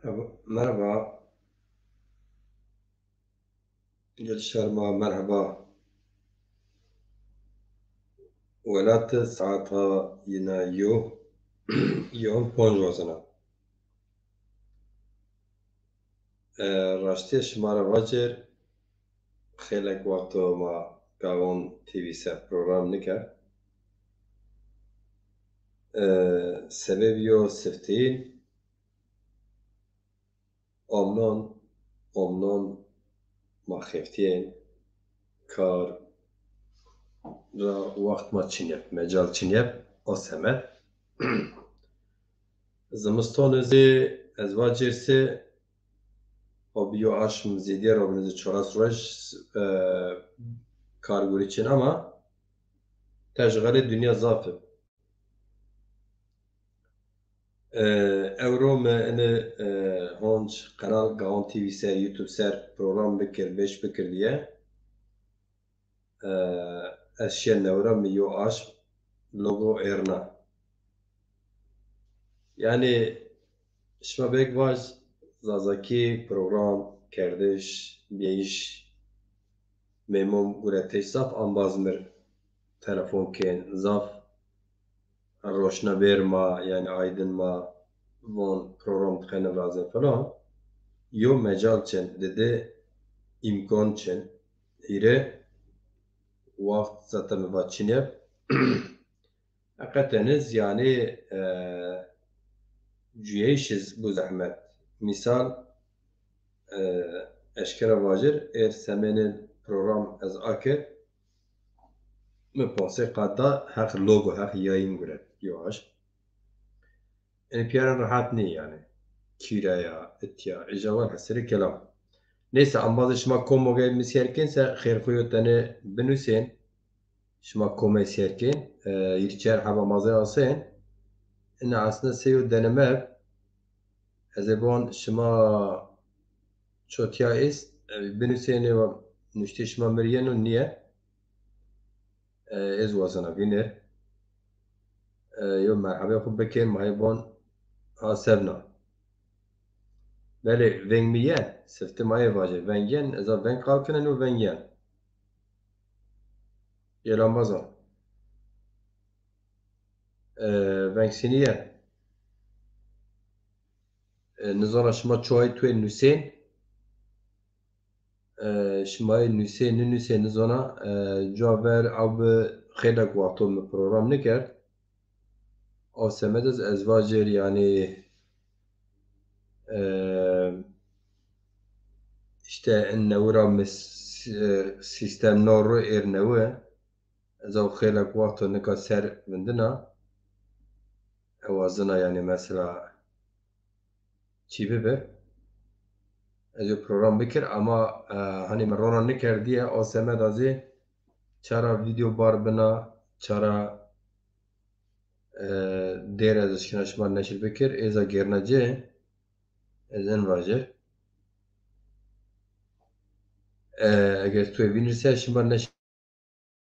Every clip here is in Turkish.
Merhaba, Gülşerma merhaba. ولات ساعتها ينا يوم بونجوزنا راشتي شمارا واجر خيلك وقتو ما قاون تي في سا بروغرام نكر سبب يو سفتين أمنون ما خفتين كار را وقت ما چنيب مجال چنيب او سمت زمستان زي ازواجر سي Hobiyo aşm zêdiya robinizê çaras rej kargurî çin ama te ji xelê dunya zaf e. Ew me ene honc qenal Gaon TV ser YouTube ser program bikir bêş bikir diye ez şiye newra me yo aşm logo êrna. Yani şima bêk vaj zazakî program kerdiş bêyîş mêmon gure têş zaf an baz mir telefon kên zaf روشنبیر ما یعنی آیدن ما وان program dixene lazım falan yo mecal çen dede imkan çen ire vakt zaten vaçinep hakikateniz yani cüyeşiz bu zahmet misal eşkere vacir eğer semenin program az akir me pense qada hak logo hak yayın göre yoğaş yani piyaran rahat ne yani kiraya, etya, icawar haseri kelam. Neyse ambazı şıma komo gel misyerken se xerxuyo tane binüsen şıma kome serken yirçer hava mazı alsen ene aslında seyo deneme ezebon şıma çotya ist binüsen ne nüşte şıma miriyeno niye ez wazana biner yo merhaba xub bekir mahibon ha sevna Beli vengmiyen sifti maye vacir vengen eza veng kalkinen u vengen Yelanmazan venksiniye nizana şıma çoğay tuye nüsen şımayı nüsen nizana caver av xelek vakto me program nikert av semedez ezvacir yani işte nevra sistem noru ernewe ez av xelek vakto nika ser vindina evazına yani mesela çi bibe ez ê program bikir ama hani me rona nikir diye o semed azê çara video bar bina çara dêr ez şina şima neşir bikir êza gêrnacê ez in vajir eger tu yê bînîse şima neşir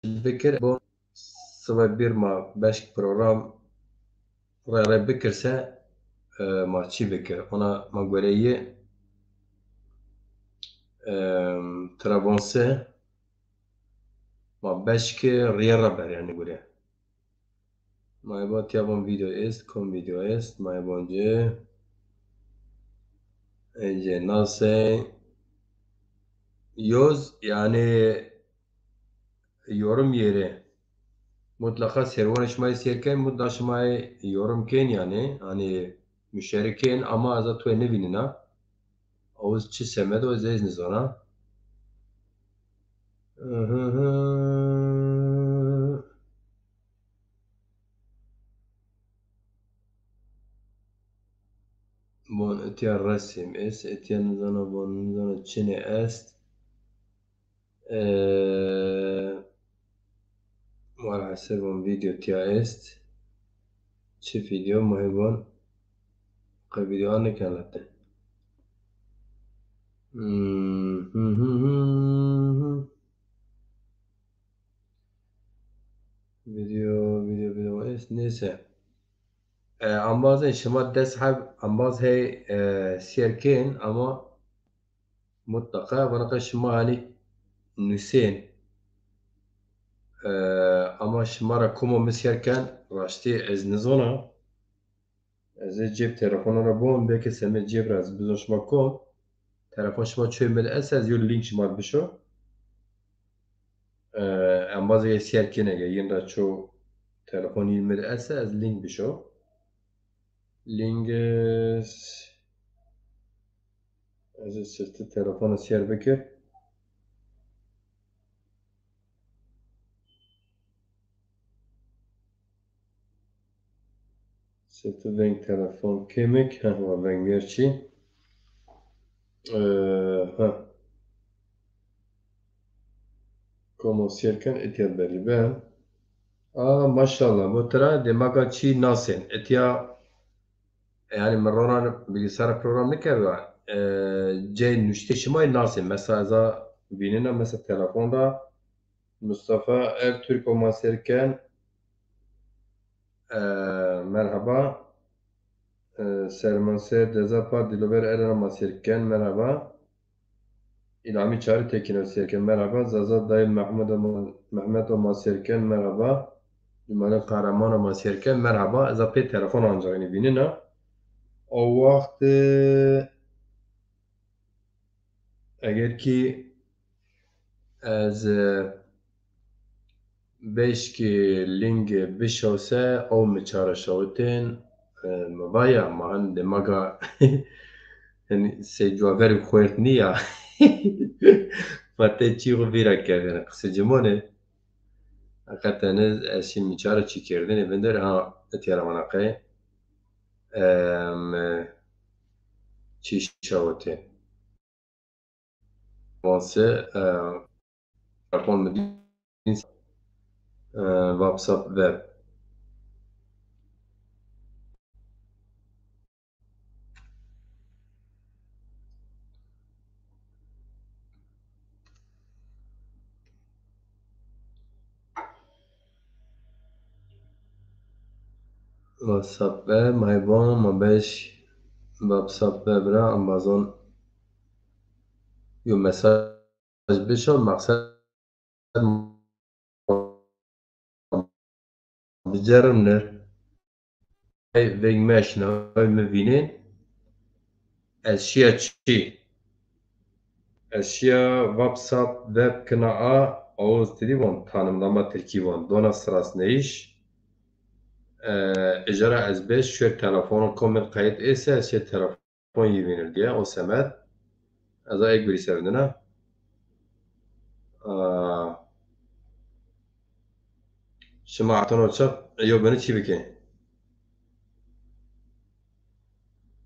bikir bo sibe bir ma beş program re bikirse ma çi bikir ona ma gwereyê Trabzonspor ma beşkê rêya re ber yani gure Maybot yaban video ist, kom video ist, mayboncu Ece nasıl yoz yani yorum yeri mutlaka servan şmayı serken mutlaka şmayı yorum ken yani hani müşteriken ama azat tu ne binina oz çi semed o zez nizana bon etiya resim es etiya nizana bon nizana çine est وعلى حسب فيديو تيا است چه فيديو مهبون قي فيديو أنا كانت فيديو است نيسا ambazên şima dest heb ambaz hey sêrkên ama mutlaka vanaqa şima hani nûsên ama şima ra kom û miskerken raştî ez nizana ez ê cêb telefona ra bom belkî semê cêb ra ez bizon şima kom telefon şima çûyê me li ez ez yû lînk şima bişo ambazê sêrkên heye yên ra çû telefon yên me li ez ez lînk bişo lînk ez ê sirtî telefona sêr bikir sirtî veng telefon kêmek wa veng mêrçî ha Como sêrken êtiya berî be maşallah bu tira dêmaka çî nasên êtiya yani min ronan bilgisayara program nikiriya cê nûştê şimayê nasên mesela ez a bînina mesela telefonda Mustafa Ertürk û masêrken merhaba Sermanse Dezapa Dilover Eren masêrken merhaba İlhami Çağrı Tekin masêrken merhaba Zaza Dayı Mehmet o masêrken merhaba Cumali Kahraman o masêrken merhaba ez a pê telefon ancayînî bînina o wextê eger kî ez beşkî lîngê bişewse ew mi çareşewitên mi vaya ma hin dêmaka sê ciwaberê xwêrtnî ya ma tê çî xwe bîra kevîne qise cimonê heqeten ez şî miçare çîkirtinê bindir ha etiya ramanaqê mi çî şewitê Vansê telefon mi dîn WhatsApp web WhatsApp web mayban ma beş WhatsApp web ra Amazon yo mesaj bişo maqsed biceribnir veng me eşnawiyê min bînin ez şiya çi ez şiya WhatsApp web kina a oz tidî wan tanımlama tirkî wan dona strasnêîş ejara ez bêj şûyê telefono komên qeyît êse ez şê telefon yê bînir diye o semet ez a ek birî sevdina şima etino çap yo bini çî bike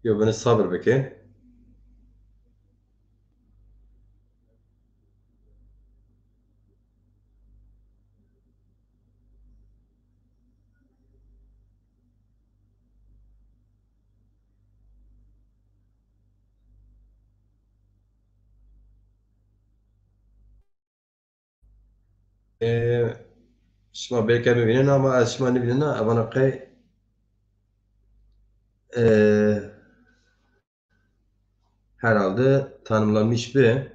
yo bini sabir bike şima belki bibînin ama ez şima nibînina evana qey herhalde tanımlanmış bir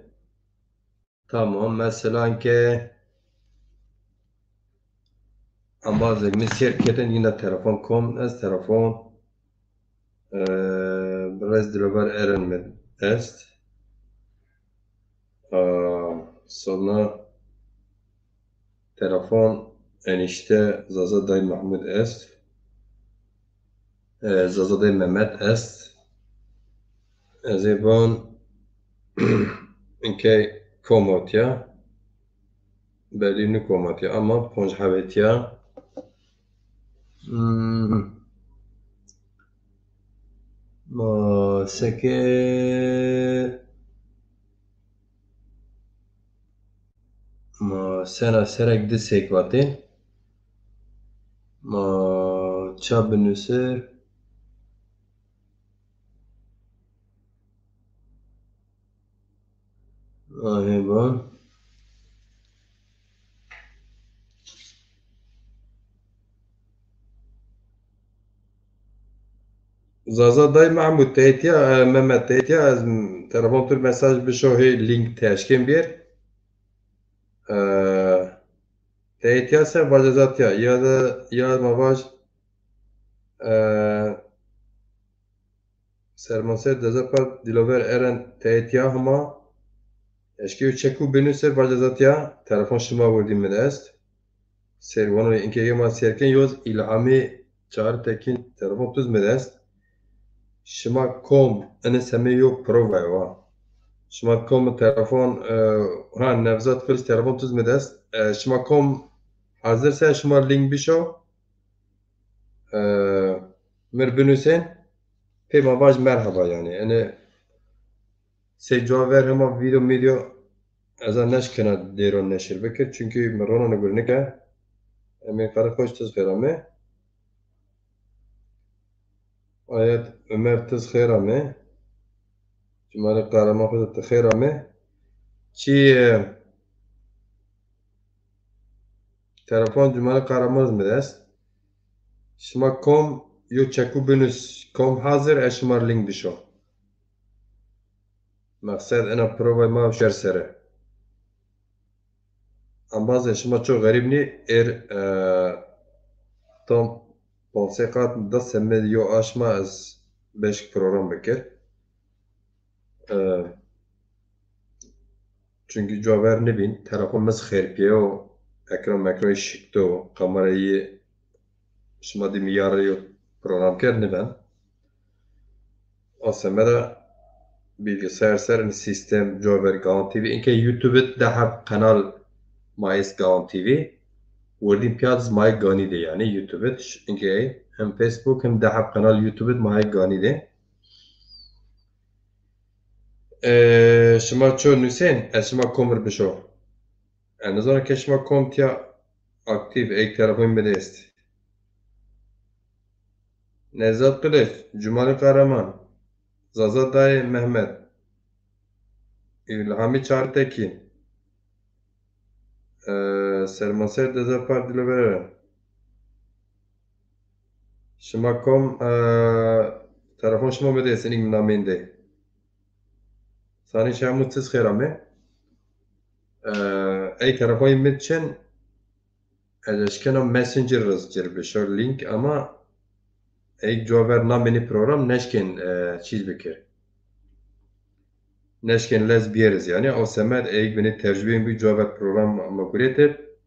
tamam mesela ki bazı şirketin yine telefon kom ez telefon biraz dilover erinmedi est sonra telefon enişte Zaza Dayı Mahmud est Zaza Dayı Mehmet est ez ê bon inkê komotya belî nikomotya ama ponjhevetiya ma seke ma sena serek di sekvatê ma ça binûsir hêban Zaza dayı Mahmut teytiya Mehmet teytiya az telefon tur mesaj bişohi link teşkin bir teytiya se vajazatya ya da ya mavaj sermaser dezapar dilover eren teytiya hama eşki çeku benu ser vajazatya telefon şıma vurdim mi dest servano inke yema serken yoz ilhami çağrı tekin telefon tuz mi dest şıma kom ene seme yok prova wa شما کم تلفن ها نوزاد خودش تلفن توز میده است شما کم حاضر سه شما لینک بشو مر بنویسین پیما باش مرحبا yani se cevap ver ama video از نشکنه دیرون نشر بکر çünkü مرونه نگرنه که امی کار خوش تز خیرامه آیت ömer tız خیرامه جمال قهرمان خود خیرامه چی telefon جمال قهرمان میده است شما کم یو چکو بنویس کم حاضر اشمار لینک بشو مقصد انا پروبای ما شر سره ام باز شما çok garip ni tam ponsekat da semme yo aşma az 5 program bekir çünkü cevher ne bin telefon mes xerpiye o ekran mekran şıktı kamerayı şuma di miyarı program ker ne ben o semme de bilgisayar ser sistem cevher garanti ve inke YouTube de hep kanal mais garanti وردیم پیاز مای گانی ده یعنی یوتیوب اینکه هم فیسبوک هم ده حب کانال یوتیوب مای گانی ده شما چون نوسین از شما کمر بشو نظرم که شما کم تیا aktif ek tarafın bile است Nevzat Kılıç, Cumali Karaman, Zaza Dayı Mehmet, İlhami Çağrıtekin, Sermaser Dezapar Diloveren, Şıma kom telefon şıma bile است این نامینده Sani Şahmut Tıs Kherame ey telefon mitçen اشکنا messenger رزجر بشار link ama ey cevher nameni program neşken çiz bikir. Neşken lez biyeriz yani o semer ey beni tecrübe bir cevher program ama guretip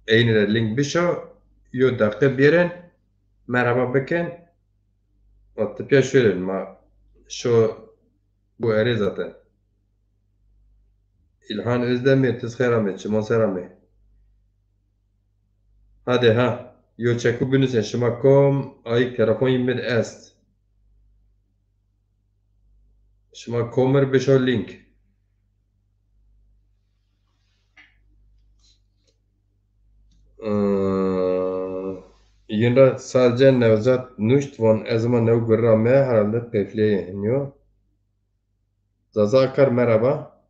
eyni de link bişo yo dakika birin merhaba bikin o tipya şöyle ma şu bu eri zaten İlhan Özdemir tezkherame çiman serame hadi ha yo çeku bünüsen şıma kom ayık telefon yimid est şıma komer bişo link Yine sadece Nevzat Nuşt van ezma nev gurrame herhalde pefliye iniyor. Zaza Akar merhaba.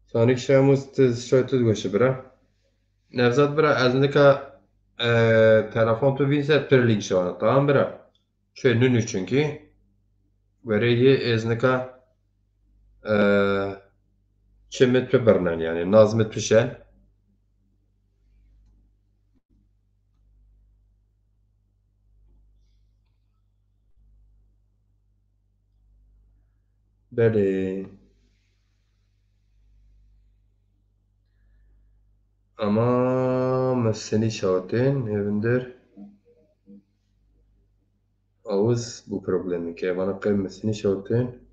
Sanik Şamus tez şöyle goşu bira. Nevzat bira ez nika telefon tu vinse pirling şu an tamam bira. Şöyle nünü çünkü. Vereyi ez nika çimit pibirnen yani nazmit pişen. Beli. Ama meseni şahatin evindir. Ağız bu problemi ki bana kıymesini şahatin.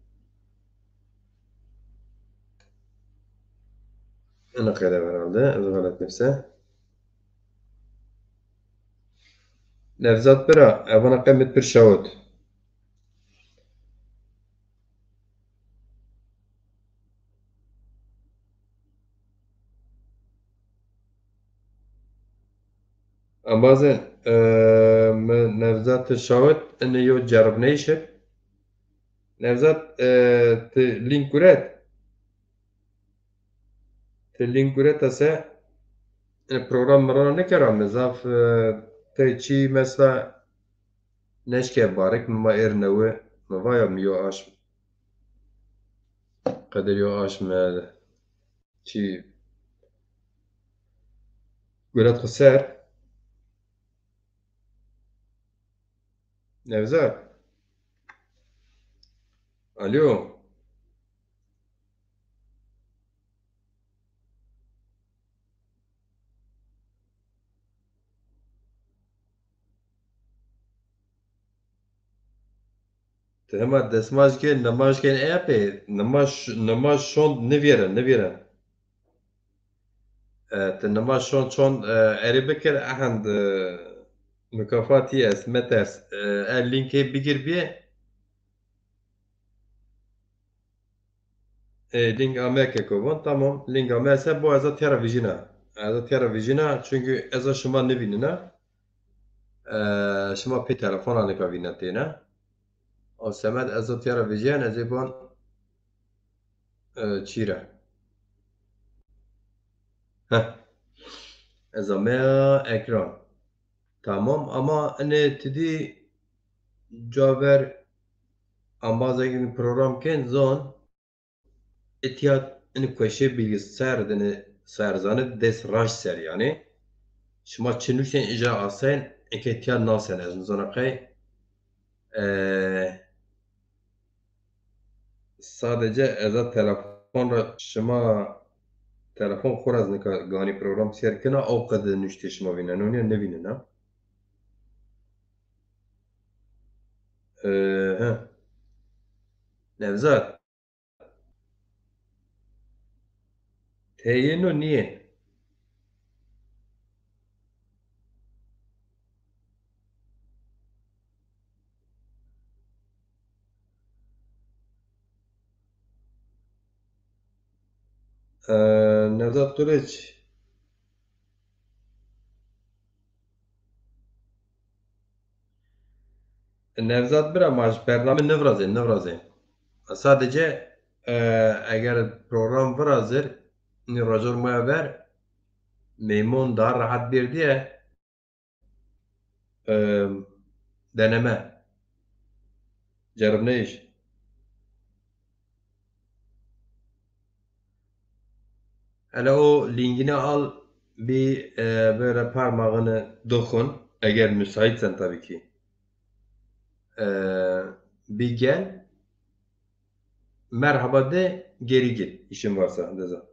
أنا قاعد herhalde. غلط نفسه. Nevzat bira. Evana qemet bir şahut. Ama bazen Nevzat şahut ene yo cerb neyşe. Nevzat te link kuret. Te link kuret ase program مرة نكرة مزاف تيجي مثلا نشكي بارك ما إيرنوه ما فايا ميو آش قدر يو آش ما شي قلت خسر نفزار أليو تهما دسماش كين نماش كين إيبي نماش شون نفيرن تنماش شون أري بكر أحد مكافاتي اسمتس اللينك بيجر بيه link Amerika kovan tamam link Amerika bu eza televizyona eza televizyona çünkü eza şıma ne binine şıma pi telefona ne kavina tene o semed eza televizyon eza bon çire heh eza me ekran tamam ama ne tidi caver ambaza gibi program ken zon etiyat en koşe bilgisayar dene serzanı des raş ser yani şıma çinüsen icra asen eketiyat nasen ez zona kay sadece eza telefonla şıma telefon kuraz nika gani program serkina o kadar nüşte şıma binen onu ne binen ha he Nevzat teyin o niye Nevzat Kılıç Nevzat bir amaç bername nevrazin sadece eğer program var hazır racor maya ver memnun daha rahat bir diye e, deneme cerib ne iş hele o linkini al bir böyle parmağını dokun eğer müsaitsen tabii ki. E, bir gel merhaba de geri git işin varsa Deza.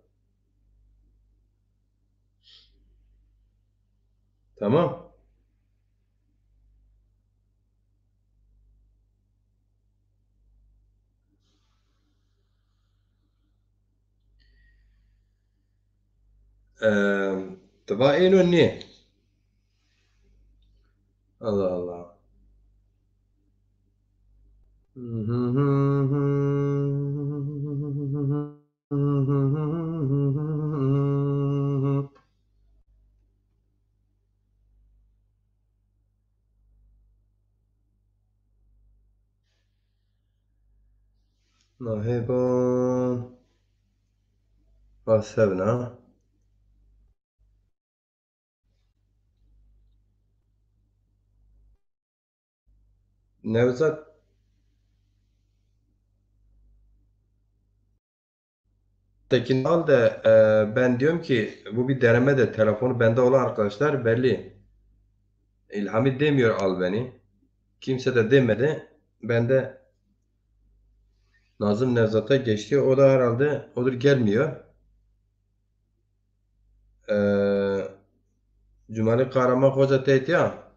Tamam. E, taba eno ne? Allah Allah. Nahibon. Hasebna. Nevzat Tekin al da ben diyorum ki bu bir deneme de telefonu bende olan arkadaşlar belli. İlhami demiyor al beni. Kimse de demedi. Ben de Nazım Nevzat'a geçti. O da herhalde odur gelmiyor. Cumali Kahraman Hoca teyit ya.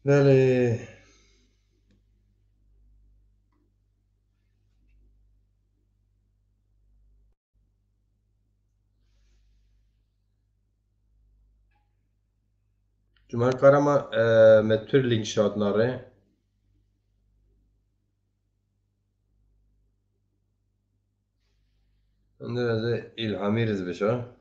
بله. Cumali Karama metür link şadnare. Önde İlhami Rizbeşa.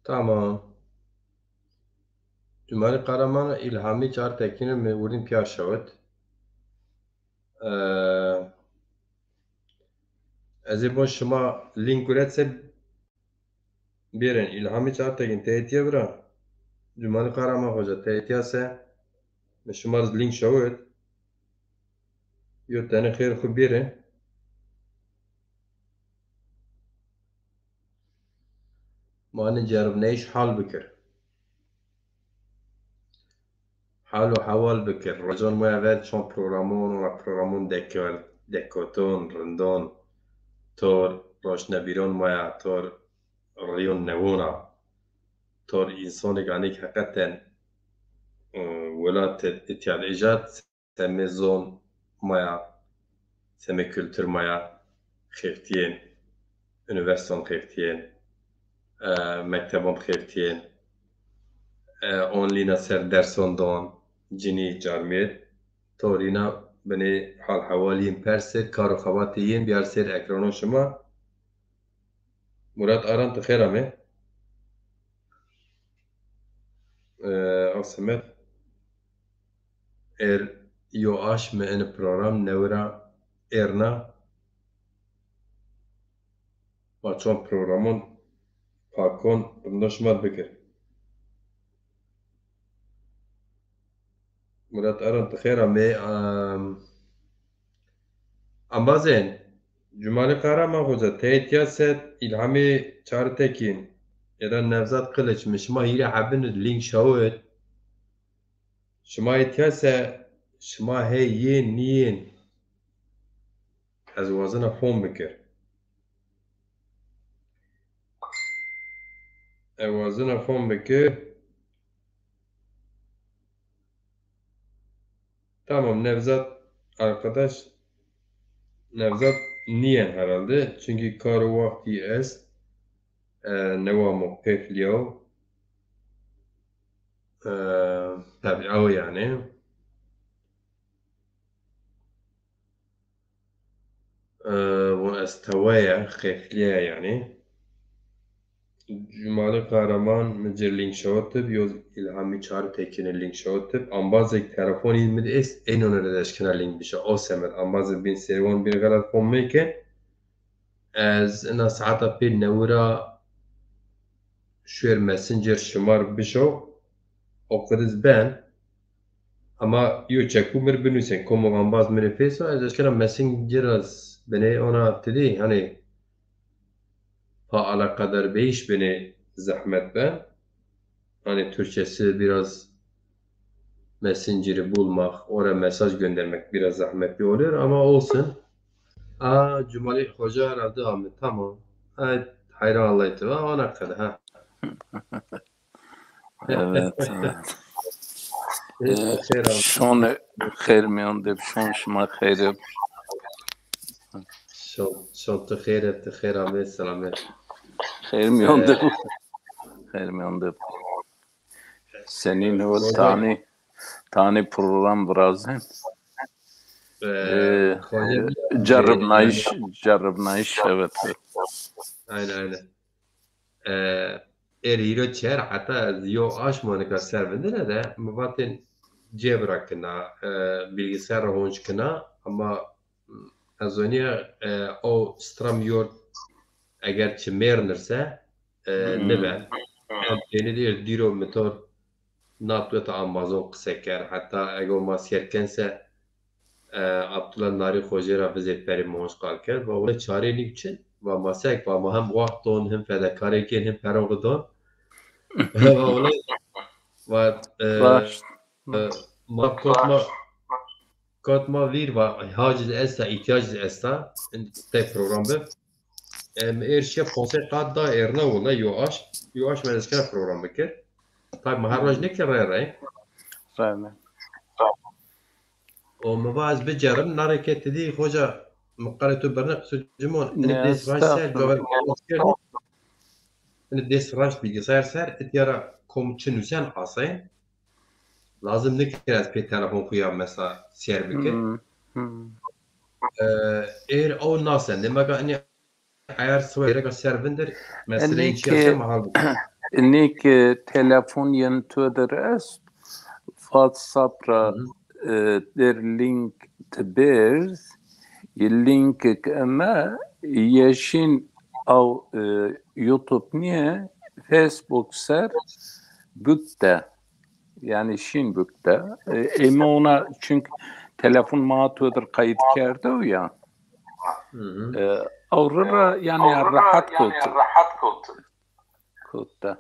Tamam. Cumali Karaman İlhami Çar Tekin'in mevurin piyar şavet. Ez ê bon şima link guretse bêrên İlhami Çar Tekin têtiye bira. Cumali Karaman hoca têtiya se me şima link şavet. Yo tane xêr xwe bêrê. Mane ceribneyş hal bikir. Hal û hewal bikir. Rojan waya ver çon programon ve programon dekoton, rindon, tor roşnebiron waya, tor riyon nevona, tor insanek anek hakikaten welat itiyad ejat seme zon maya, seme kültür maya, xeftiyen, üniversiton xeftiyen, mektebon xeftiyen, online ser derson don, cini carmiyet, torina beni hal havaliyim perse karo xabatiyin biyar ser ekranı şuma. Murat Aran tıxera me. Asamet yo aş me en program nevra erna ma çon programon pakon noşmat bikir. Murat Aran tıxera me ambazen Cumali Kahraman Hoca teyit set İlhami Çartekin ya da Nevzat Kılıç mişma hile habin link şavet şma ihtiyase şma hey yin niyin ez wazına fon bikir wazına fon bikir tamam Nevzat arkadaş Nevzat niyen herhalde çünkü karı vakti ez nevamı pefliyav tabi o yani واستوايا خيخليا يعني Cumali Kahraman mıcır link şotıp yoz İlhami Çağrı Tekin'e link şotıp ambazek telefon ilmid es en onere deşkina link bişe o semet ambazek bin servan bir galat fon meke az ina saata pil nevra şuer messenger şımar bişo o kırız ben ama yo çeku mir binüsen komo ambaz mire feso az deşkina messenger az beni ona dedi hani pa kadar beyiş beni zahmet ben. Hani Türkçesi biraz Messenger'i bulmak, oraya mesaj göndermek biraz zahmetli oluyor ama olsun. Cumali Hoca herhalde Ahmet. Tamam. Evet, hayran Allah'ı var. Ona kadar ha. Evet, evet. Şon خير میان دب شون شما خیره شون تو خیر Ahmet selamet. خیر میان دب senin o tane program birazdan jarrabnayış evet. Aynen. Hiro çer hatta yo aşmanı ka servendine de mübatin cebrakına bilgisayar honçkına ama ازونیا او سترام یور اگر چه میرنرسه نبه یعنی دیرو متور ناتوت آمازون قصه کرد حتی اگه ما سیرکنسه عبدالله ناری خوجه را بزید پری موش قال کرد و اون چاره نیچن و ماسک و ما هم وقتون هم فداکاری کن هم پروغدون و اون و ما کات ما ویر و حاجز استا احتیاج استا تی پروگرام به ایرشیا پونسه قاد دا ایرنا ولا یواش مدرسه پروگرام بکر طيب ما هالروج نكر راي فاهمه ومباز بجرب ناري كتدي خوجا مقالته برنق سجمون ان ديس راش سر جواب ان ديس راش بيجي سر اتيرا كوم تشنوسان قاصين لازم نكر از بي تلفون خويا مثلا سير بكر اير او ناسن لما قال اني عيار سويرك سيرفندر مثلا شيء محل انك تلفون ينتودر است واتساب در لینک تبرز لینک اما يشين او يوتيوب نيه فيسبوك سر بükte yani şin bükte ama ona çünkü telefon mağatudur kayıt kerdi o ya aurora yani rahat kutta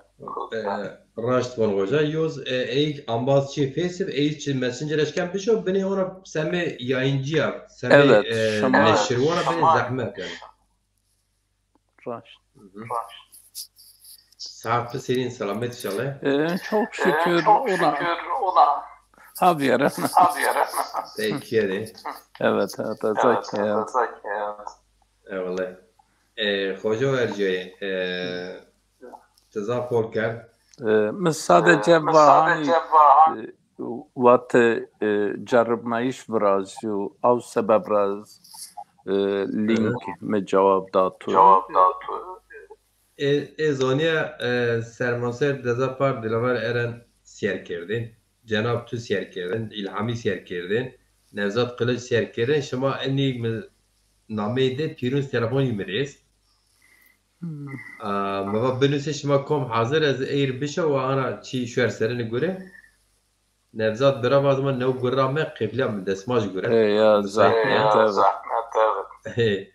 راست بون وجا يوز اي امباز شي فيسب اي شي ماسنجر اشكال بشو بني هنا سمي ياينجيا سمي evet نشرونا بني زحمه يعني راست Sağlıklı senin selamet inşallah. Çok şükür ona. Habiyere. Peki yani. Evet. Eyvallah. Hoca vereceği tezahür kar. Sadece vahani vat jaribnayiş biraz av sebep biraz link me cevap datu. Zoniya sermaser dezapar dilaver eren siyer kerdin. Cenab tu siyer kerdin. İlhami siyer kerdin. Nevzat Kılıç siyer kerdin. Şema enni nameyde pirun telefon yimiriz. Mava benüse şema kom hazır az eğer bişe ve ana çi şuer serini göre. Nevzat beraber zaman nev gurrame kıblem desmaj göre. Ya zahmet evet.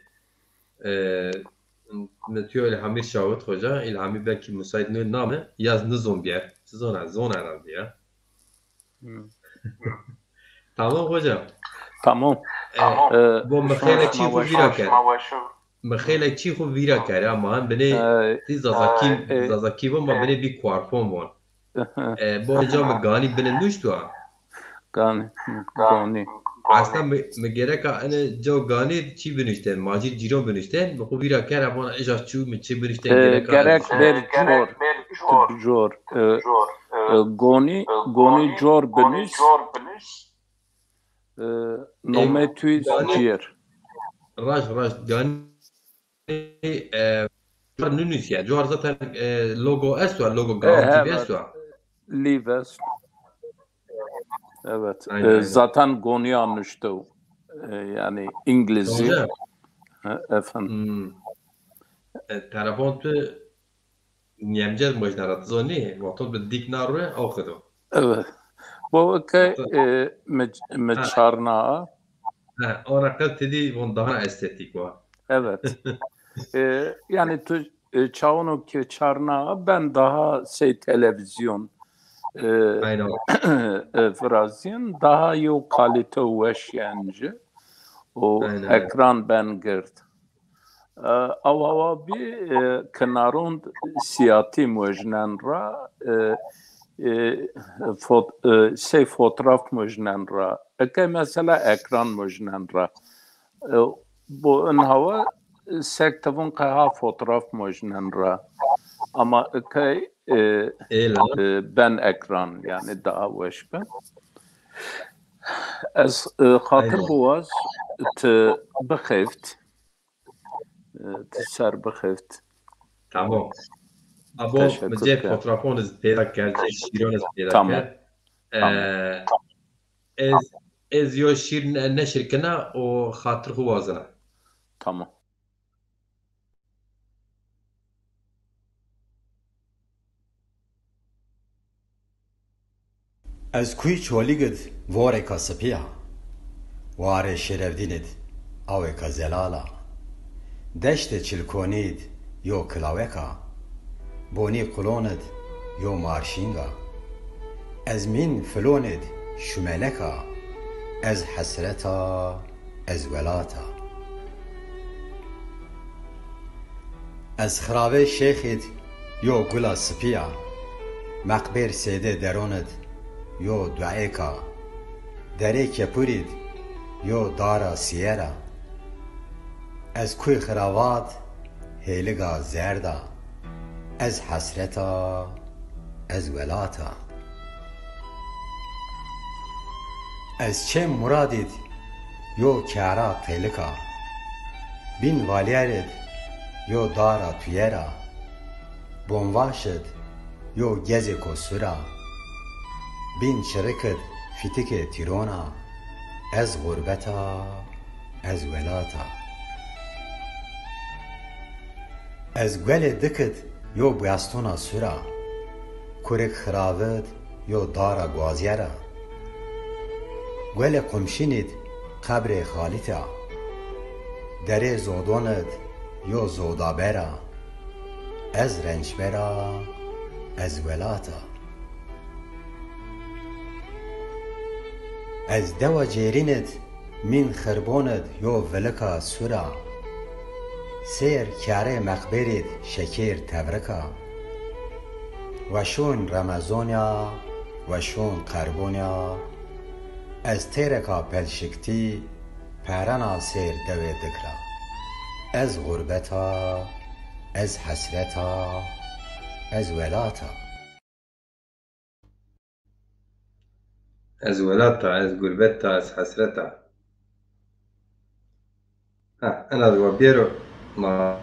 Netiyor İlhamir Şahut Hoca, İlhami belki müsait namı yaz nizom biyer. Siz zon herhalde ya. Tamam hocam. Tamam. Bu mekhelek çi xu vira kar. Mekhelek çi xu vira kar ama hem beni zazakim ama beni bir kuarfon var. Bu hocam gani beni nuştu ha. Gani. Aslında me gereka ane jo gani çi binişten, macir ciro binişten, bu vira kar ama eja çu me çi binişten gereka. Gerek bir jor. Goni jor biniş. Nometü ciğer. Raj gani nünüs ya. Jor zaten logo eswa, logo garanti eswa. Lives. Evet. Zaten Goni anlaştı. Yani İngilizce. Efendim. Telefon tu Niemce mojnarat zoni. Vakit bir dik narı okudu. Evet. Bu ki meçarna. Ona kadar dedi daha estetik var. Evet. Yani tu çağını ki çarna ben daha televizyon Frazin daha iyi kalite veşyence o ekran ben gird. Ama bir kenarın siyasi mojnen ra fotoğraf mojnen ra. Mesela ekran mojnen ra. Bu en hava sektörün kaha fotoğraf mojnen ra. Ama ben ekran yani daha veş ben. Az خاطر بواز بخفت تسر بخفت. Tamam. Abo mecep fotoğrafınız peyda geldi, şiiriniz peyda geldi. Ez yo şiir neşir kena o hatır huvazına. Tamam. Ez kuy çolîgid voreka spiya, warê şerevdînid aweka zelala, deştê çilkonîd yo kilaweka, bonî qulonid yo marşînga, ez mîn filonid şumeleka, ez hesreta, ez welata. Ez xirabê şêxîd yo gula spiya, meqbêr sêdê deronid yo duayeka, derê kepurîd yo dara siyera, ez kuy xiravat hêliga zerda, ez hesreta, ez welata. Ez çêm muradîd yo kara qêlika, bîn valyerid yo dara tuyera, bonvaşid yo gezê kosura, bîn çirikid fîtikê tîrona, ez gurbeta, ez welata. Ez gelê dikid yo biyastona sura, kurik xiravid yo dara gwazyera, gelê qumşînîd qebrê xalîta, derê zodonid yo zodabera, ez rençbera, ez welata. Ez dewa cêrînid mîn xirbonid yo vilika sura, sêr karê meqberîd şekêr tevrika, weşûn Remazonya, weşûn qerbûnya, ez têreka pelşiktî perena sêr devê dikira, ez gurbeta, ez hesreta, ez welata. Ez welata, ez gurbeta, ez hesreta. Ana dibêro ma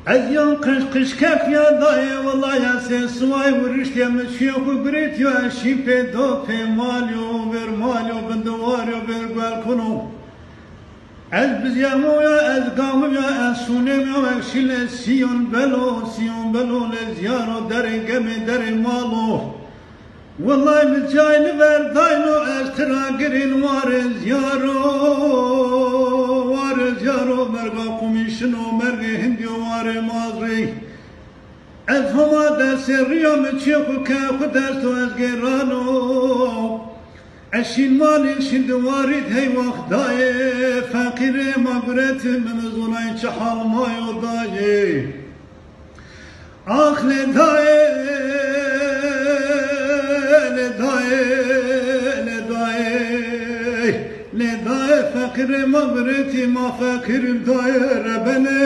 Ez yan qışkek ya dayı vallahi ya sen suay vuruşt ya meşiyo gret ya şipe do pe malyo ver malyo benduvaryo ver balkono. Ez biz ya moya ez gamım ya ez sunem ya ekşile siyon belo le ziyaro dere gemi dere malo. Vallahi mücaylı ver dayno ez tıragirin varız yaro merga komisyonu merga hindiyo vare mazri ez homa deseriyo meçiyo kaku desto ez gerano eşin malin şimdi varid hey vakdaye fakire magreti memezunay çahal mayo daye ah le daye fakir magreti ma fakir daire beni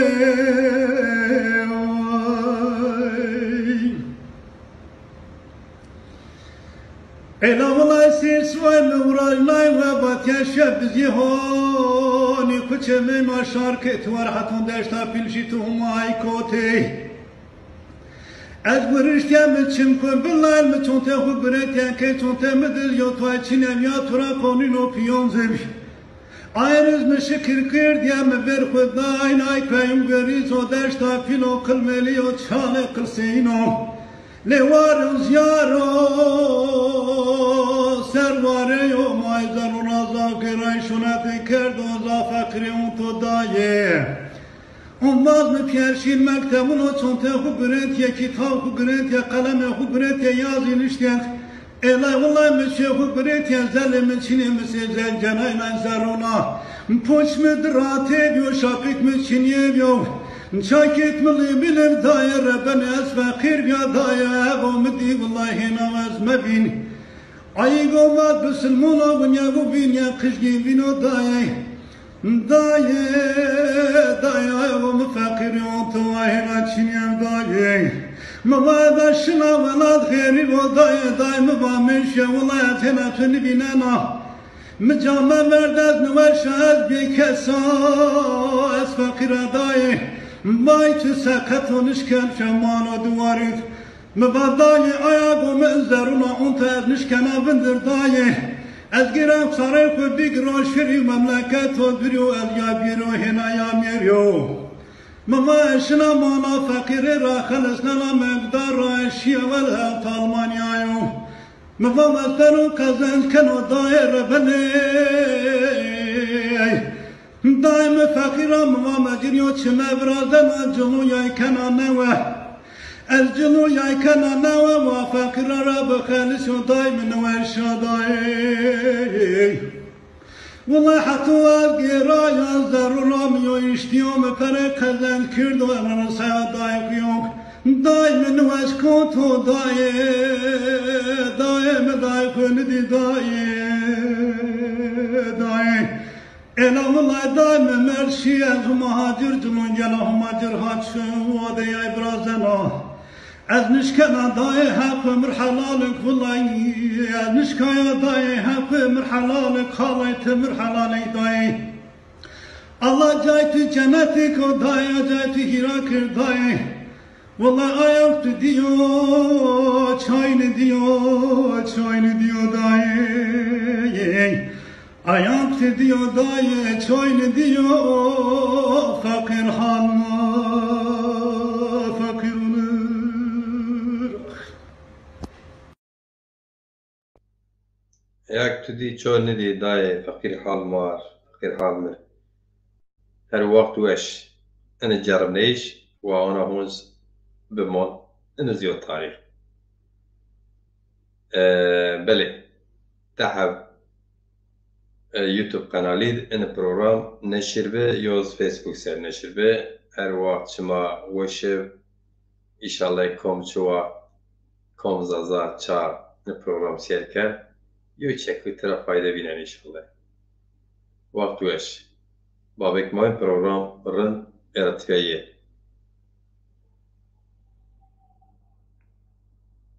Elavla sis ve murajnay ve batyaşe bizi honi kuçeme ma şarket var hatun deşta pilşitu humay kote Ez vuruştem çim ko bilal mi çonte hu breten ke çonte midil yo toy çinem ya tura konino piyon zemiş Ayrız mı şükür kır diye mi ver Kudayın ay kayım görüz o deşta filo kılmeli o çale kılseyno Le varız yaro servare yo mayzar unaza kiray şunatı kerdo za fakri unto daye Olmaz mı pierşin mektebun o çonte hu bretiye kitap hu bretiye kaleme hu bretiye yazın işte Elay vallahi meşe hu bretiye zelimin çinimi sezel cenay menzeruna Poç mi drate diyor şapik mi çinyeviyor Çakit mi bilir daire ben ez fakir ya daye Evo midi vallahi namaz mebin Ayı gomad bisilmuna bunya bu binya kışgin vino daye Daye evo mu fakir yontu vahina çinyem daye Mavada şına velad kheri vo daye mi vamişe vallahi tenatını binena Micame verdez nüveşez bir kesa es fakir daye Baytı sakat onuşken şemano duvarit Mavadaye ayago menzeruna unta nişkena bindir daye از گیرم ساره خود بگرا شری مملکت و دریو الیا بیرو هنایا میریو مما اشنا مانا فقیر را خلصنا مقدار را اشیا والهات المانیایو مما مستنو قزن کنو دایر بلی دایم فقیرا مما مجریو چمه برازن جلوی کنانوه الجلوی کنانوه و فقیرا را بخلص و دایم نوش دای والله حتی الگیرا یا ضرورم یا اشتیام پر قزن کرد و امرا سیاد دای قیوک دایم نوش کن تو دایم دای کندی دای انا والله دایم مرشی از مهاجر جلون جلا مهاجر هاتشو و دیای برازنا از نشکنا دای حق مرحلالك والله از نشکایا دای حق مرحلالك خالت مرحلالك دای الله جای تو جنتی کو دای جای تو هیرا کر دای والله آیاک تو دیو چاین دیو دای آیاک تو دیو دای چاین دیو فقیر حالما یک تو دی چون ندی دای فقیر حال مار فقیر حال مر هر وقت وش انا جربنيش وانا هونز بمون انا زيو تاريخ بله تحب يوتيوب قنالي انا بروغرام نشر به يوز فيسبوك سر نشر به هر وقت شما وشب إنشالله كم شوا كم زازا چار پروگرام سیر کرد یو چکوی طرف فایده بینن انشالله وقت وش بابک ماین پروگرام رن ارتفاعیه